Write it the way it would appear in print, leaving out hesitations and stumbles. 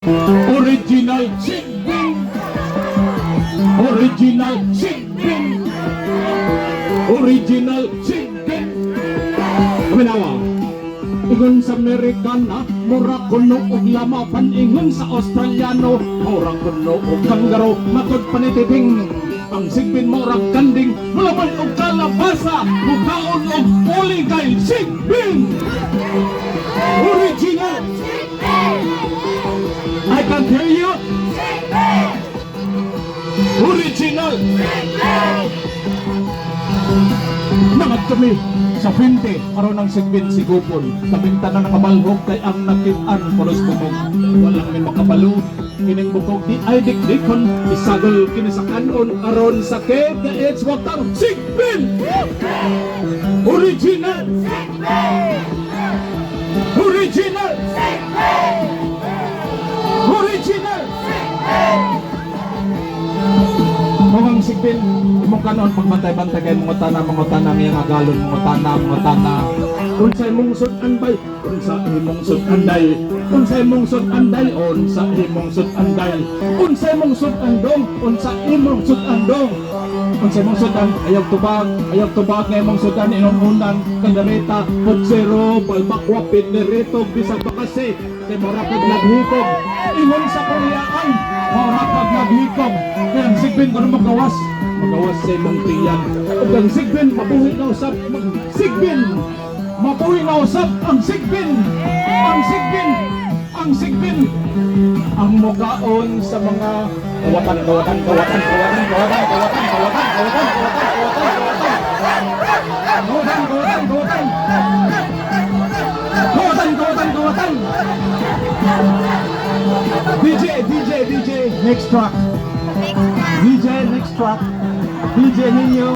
Original Sigbin. Original Sigbin. Original Sigbin. Kaminawa. Ingon sa Amerikana, mura kuno og lama. Paningon sa Australiano, mura kuno og kanggaro. Matod panitibing, ang Sigbin mura kanding. Mulaman og kalabasa, mukhaon og poligay. Sigbin! Original Sigbin! I can hear you. Sigbin! Original Sigbin! Namat kami sa Fuente, aron ng Sigbin sigupon. Kaming tanan nakabalhog kay ang nakit-an puros bukog. Walang may makabalo. Kining bukog di ay dikdikon. Isagol kini sa kanon aron sa cave na it's water. Sigbin! Original Sigbin! Original Sigbin! Original Sigbin! Mga Sigbin, imong kanon pagbantay-bantay kay mga tanang iyang agalon, mga tanang. Unsay mong sudanday, unsa imong sudanday, unsay mong sudanday, unsa imong sudanday, unsay mong sudandong, unsa imong sudandong, unsay mong sudan, ayaw tubag nga imong sudan inununan, kandareta, putsero, balbakwapit, nerito, bisag bakase, kay marapag naghikog, ingon sa kuryaan, marapag naghikog, kaya ang Sigbin ko na magawas sa imong tiyan. Ug ang Sigbin, mabuhi na usap, Sigbin! Mabuhi na usap ang Sigbin! Ang Sigbin! Ang Sigbin! Ang mukaon sa mga kawatan. DJ, next track. DJ, next track. DJ ninyo.